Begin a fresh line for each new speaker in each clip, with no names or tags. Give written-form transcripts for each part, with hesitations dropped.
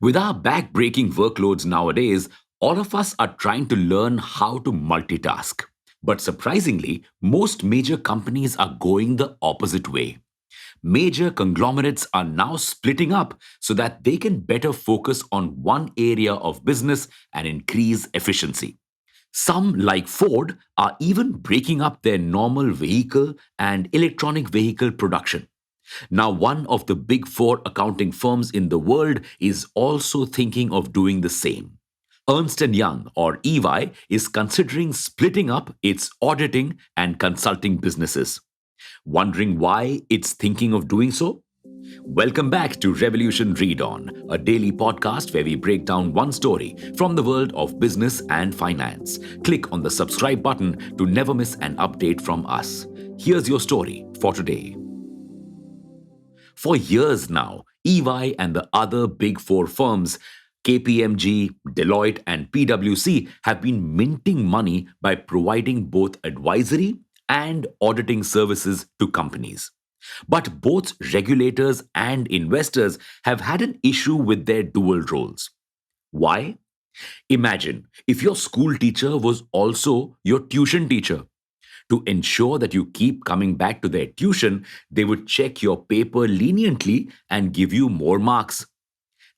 With our back-breaking workloads nowadays, all of us are trying to learn how to multitask. But surprisingly, most major companies are going the opposite way. Major conglomerates are now splitting up so that they can better focus on one area of business and increase efficiency. Some, like Ford, are even breaking up their normal vehicle and electronic vehicle production. Now, one of the big four accounting firms in the world is also thinking of doing the same. Ernst& Young, or EY, is considering splitting up its auditing and consulting businesses. Wondering why it's thinking of doing so? Welcome back to Revolution Read On, a daily podcast where we break down one story from the world of business and finance. Click on the subscribe button to never miss an update from us. Here's your story for today. For years now, EY and the other big four firms, KPMG, Deloitte, and PwC, have been minting money by providing both advisory and auditing services to companies. But both regulators and investors have had an issue with their dual roles. Why? Imagine if your school teacher was also your tuition teacher. To ensure that you keep coming back to their tuition, they would check your paper leniently and give you more marks.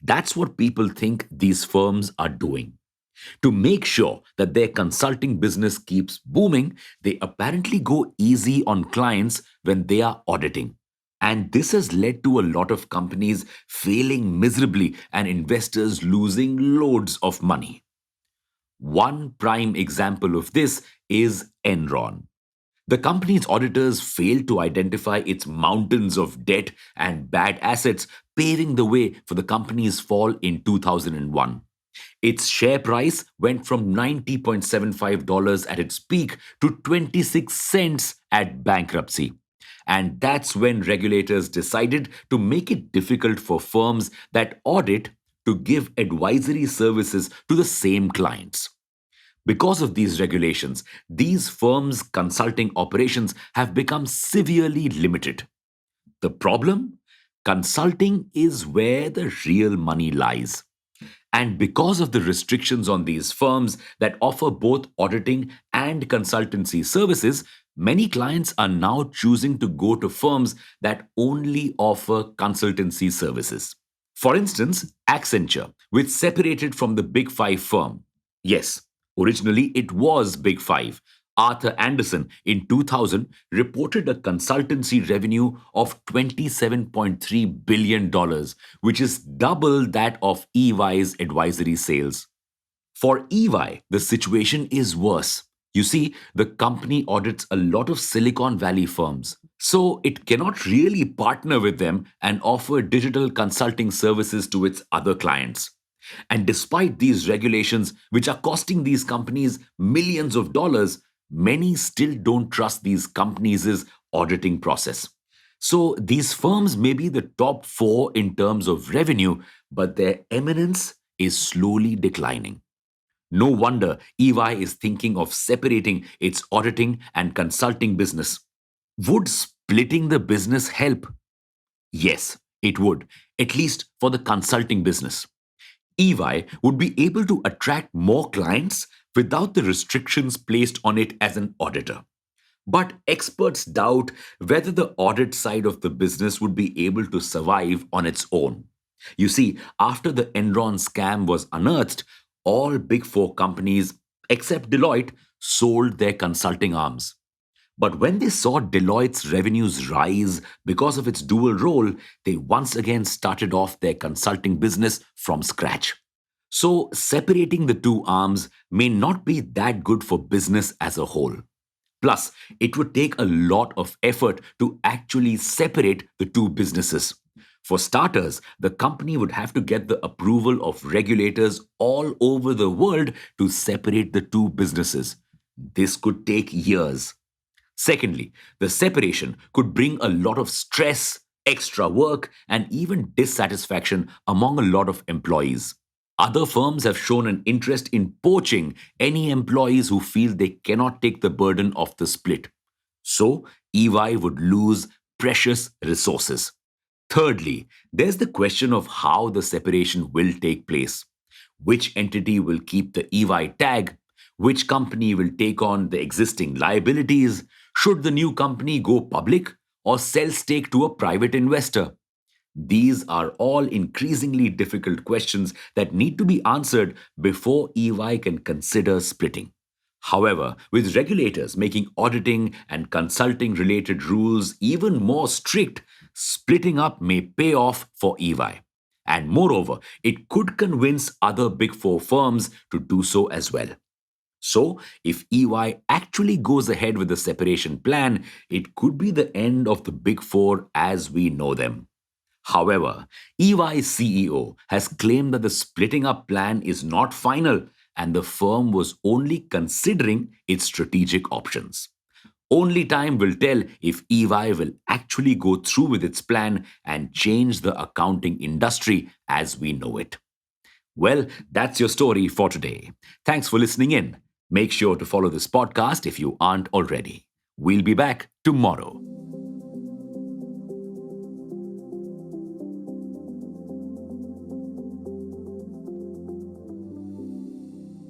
That's what people think these firms are doing. To make sure that their consulting business keeps booming, they apparently go easy on clients when they are auditing. And this has led to a lot of companies failing miserably and investors losing loads of money. One prime example of this is Enron. The company's auditors failed to identify its mountains of debt and bad assets, paving the way for the company's fall in 2001. Its share price went from $90.75 at its peak to 26 cents at bankruptcy. And that's when regulators decided to make it difficult for firms that audit to give advisory services to the same clients. Because of these regulations, these firms' consulting operations have become severely limited. The problem? Consulting is where the real money lies. And because of the restrictions on these firms that offer both auditing and consultancy services, many clients are now choosing to go to firms that only offer consultancy services. For instance, Accenture, which separated from the Big Five firm. Yes, originally it was Big Five. Arthur Anderson in 2000 reported a consultancy revenue of $27.3 billion, dollars, which is double that of EY's advisory sales. For EY, the situation is worse. You see, the company audits a lot of Silicon Valley firms, so it cannot really partner with them and offer digital consulting services to its other clients. And despite these regulations, which are costing these companies millions of dollars, many still don't trust these companies' auditing process. So these firms may be the top four in terms of revenue, but their eminence is slowly declining. No wonder EY is thinking of separating its auditing and consulting business. Would splitting the business help? Yes, it would, at least for the consulting business. EY would be able to attract more clients without the restrictions placed on it as an auditor. But experts doubt whether the audit side of the business would be able to survive on its own. You see, after the Enron scam was unearthed, all big four companies, except Deloitte, sold their consulting arms. But when they saw Deloitte's revenues rise because of its dual role, they once again started off their consulting business from scratch. So, separating the two arms may not be that good for business as a whole. Plus, it would take a lot of effort to actually separate the two businesses. For starters, the company would have to get the approval of regulators all over the world to separate the two businesses. This could take years. Secondly, the separation could bring a lot of stress, extra work, and even dissatisfaction among a lot of employees. Other firms have shown an interest in poaching any employees who feel they cannot take the burden of the split. So, EY would lose precious resources. Thirdly, there's the question of how the separation will take place. Which entity will keep the EY tag? Which company will take on the existing liabilities? Should the new company go public or sell stake to a private investor? These are all increasingly difficult questions that need to be answered before EY can consider splitting. However, with regulators making auditing and consulting related rules even more strict, splitting up may pay off for EY. And moreover, it could convince other Big Four firms to do so as well. So, if EY actually goes ahead with the separation plan, it could be the end of the Big Four as we know them. However, EY's CEO has claimed that the splitting up plan is not final and the firm was only considering its strategic options. Only time will tell if EY will actually go through with its plan and change the accounting industry as we know it. Well, that's your story for today. Thanks for listening in. Make sure to follow this podcast if you aren't already. We'll be back tomorrow.